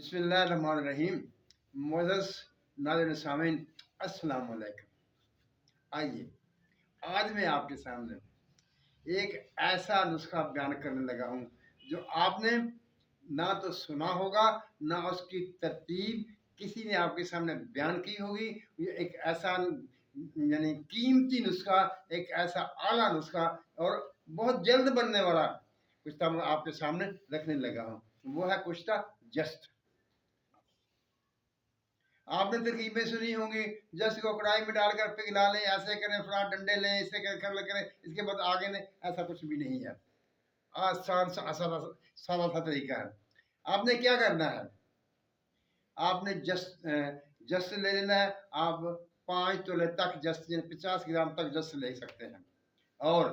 बिस्मिल्लाहिर्रहमानिर्रहीम। मोअज़्ज़ज़ नाज़रीन सामीन, अस्सलाम वालेकुम। आइए, आज मैं आपके सामने एक ऐसा नुस्खा बयान करने लगा हूँ जो आपने ना तो सुना होगा, ना उसकी तरतीब किसी ने आपके सामने बयान की होगी। ये एक ऐसा यानी कीमती नुस्खा, एक ऐसा आला नुस्खा और बहुत जल्द बनने वाला कुश्ता मैं आपके सामने रखने लगा हूँ। वो है कुश्ता जस्त। आपने तरकीबें सुनी होंगी, जस्ट को कढ़ाई में डालकर पिघला लें, ऐसे करें, फला डंडे लें, ऐसे करें, इसके बाद आगे ने ऐसा कुछ भी नहीं है। आसान सादा सा तरीका है। आपने क्या करना है, आपने जस्ट ले लेना है। आप 5 तोले तक जस्ट 50 ग्राम तक जस्ट ले सकते हैं और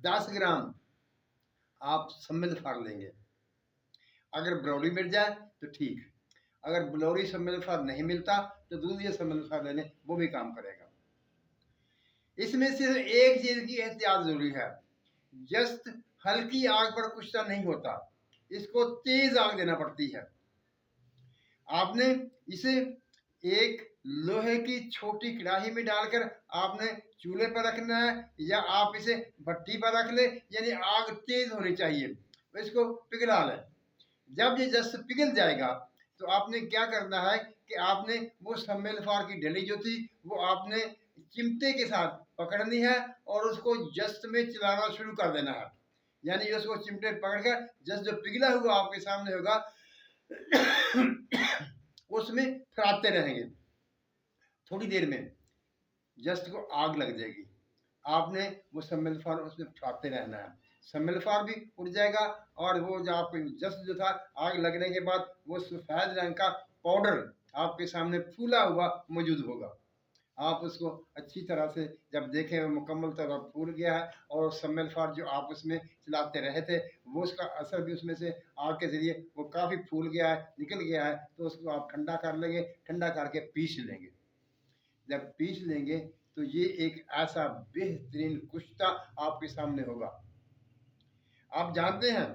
10 ग्राम आप सम्मिल फाड़ लेंगे। अगर ब्रौली मिल जाए तो ठीक, अगर ब्लौरी सम्मिलफर नहीं मिलता तो दूसरे सम्मिलफर ले लें, वो भी काम करेगा। इसमें सिर्फ एक चीज की एहतियात जरूरी है, जस्ट हल्की आग पर कुश्ता नहीं होता, इसको तेज आग देना पड़ती है। आपने इसे एक लोहे की छोटी कढ़ाई में डालकर आपने चूल्हे पर रखना है, या आप इसे भट्टी पर रख ले, यानी आग तेज होनी चाहिए। तो इसको पिघला लें। जब ये जस्ट पिघल जाएगा तो आपने क्या करना है कि आपने वो सम्मेल फार की डली जो थी वो आपने चिमटे के साथ पकड़नी है और उसको जस्ट में चलाना शुरू कर देना है। यानी उसको चिमटे पकड़कर जस्ट जो पिघला हुआ आपके सामने होगा उसमें फराते रहेंगे। थोड़ी देर में जस्ट को आग लग जाएगी, आपने वो सम्मेल फार उसमें फराते रहना है। सम्मेल फार भी उड़ जाएगा और वो जो आप जस्ट जो था आग लगने के बाद वो सफेद रंग का पाउडर आपके सामने फूला हुआ मौजूद होगा। आप उसको अच्छी तरह से जब देखें वो मुकम्मल तरह फूल गया है और सम्मेल फार जो आप उसमें चलाते रहे थे वो उसका असर भी उसमें से आग के जरिए वो काफ़ी फूल गया है, निकल गया है, तो उसको आप ठंडा कर लेंगे। ठंडा करके पीस लेंगे। जब पीस लेंगे तो ये एक ऐसा बेहतरीन कुश्ता आपके सामने होगा। आप जानते हैं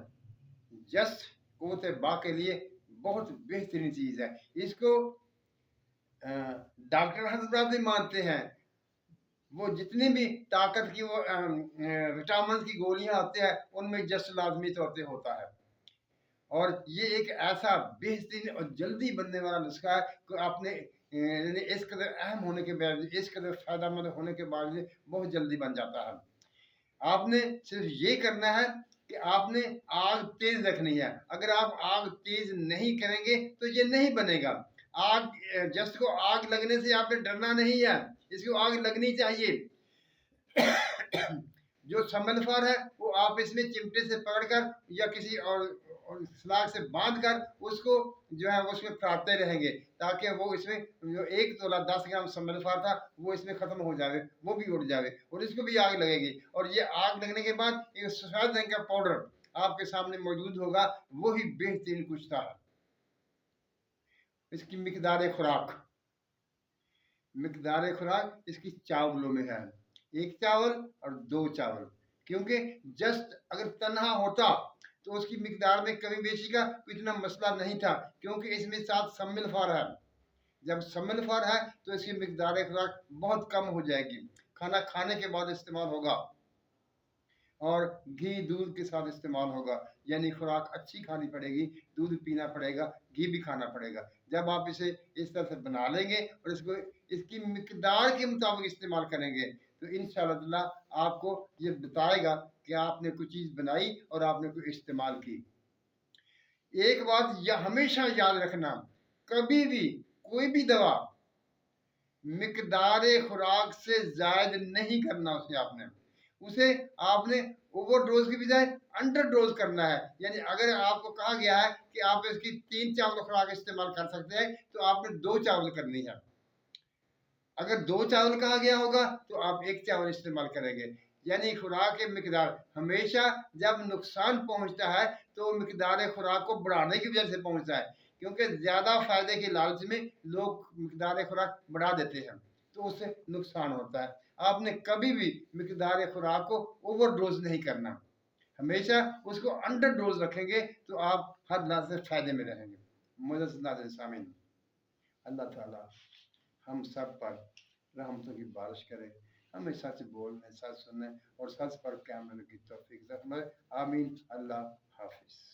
जस्ट कोत बा के लिए बहुत बेहतरीन चीज है। इसको डॉक्टर हजरात भी मानते हैं। वो जितनी भी ताकत की वो विटामिन की गोलियां आते हैं उनमें जस्ट लाजमी तौर पे होता है। और ये एक ऐसा बेहतरीन और जल्दी बनने वाला नुस्खा है कि आपने इस कदर अहम होने के बावजूद, इस कदर फायदेमंद होने के बावजूद बहुत जल्दी बन जाता है। आपने सिर्फ ये करना है कि आपने आग तेज रखनी है। अगर आप आग तेज नहीं करेंगे तो ये नहीं बनेगा। आग जस्ट को आग लगने से आपने डरना नहीं है, इसको आग लगनी चाहिए। जो समलफर है वो आप इसमें चिमटे से पकड़कर या किसी और सलाख से बांध कर उसको जो है उसमें फराते रहेंगे, ताकि वो इसमें जो 1 तोला 10 ग्राम समलफर था वो इसमें खत्म हो जाए, वो भी उड़ जाए और इसको भी आग लगेगी। और ये आग लगने के बाद एक सफेद रंग का पाउडर आपके सामने मौजूद होगा, वो ही बेहतरीन कुश्ता है। इसकी मिकदार खुराक इसकी चावलों में है, 1 चावल और 2 चावल। क्योंकि जस्ट अगर तन्हा होता तो उसकी मिकदार में कमी बेशी का इतना मसला नहीं था, क्योंकि इसमें साथ सम्मिल फार है। जब सम्मिल फार है तो इसकी मिकदार खुराक बहुत कम हो जाएगी। खाना खाने के बाद इस्तेमाल होगा और घी दूध के साथ इस्तेमाल होगा, यानी खुराक अच्छी खानी पड़ेगी, दूध पीना पड़ेगा, घी भी खाना पड़ेगा। जब आप इसे इस तरह से बना लेंगे और इसको इसकी मिकदार के मुताबिक इस्तेमाल करेंगे तो इंशाअल्लाह आपको ये बताएगा कि आपने कोई चीज़ बनाई और आपने कोई इस्तेमाल की। एक बात यह हमेशा याद रखना, कभी भी कोई भी दवा मिकदार खुराक से जायद नहीं करना। उसे आपने ओवर डोज की बजाय अंडर डोज करना है। यानी अगर आपको कहा गया है कि आप इसकी 3 चावल खुराक इस्तेमाल कर सकते हैं तो आपने 2 चावल करनी है। अगर 2 चावल कहा गया होगा तो आप 1 चावल इस्तेमाल करेंगे। यानी खुराक के मिकदार हमेशा जब नुकसान पहुंचता है तो मिकदार खुराक को बढ़ाने की वजह से पहुंचता है, क्योंकि ज़्यादा फायदे के लालच में लोग मिकदार खुराक बढ़ा देते हैं तो उससे नुकसान होता है। आपने कभी भी मिकदार खुराक को ओवरडोज नहीं करना। हमेशा उसको अंडर डोज रखेंगे तो आप हर लिहाज से फ़ायदे में रहेंगे। मुअज़्ज़ज़ नाज़रीन सामीन, अल्लाह ताला हम सब पर रहमतों की बारिश करे, हमें सच बोलने, सच सुनने और सच पर कायम रहने की तौफीक अता फरमाए। आमीन। अल्लाह हाफ़िज़।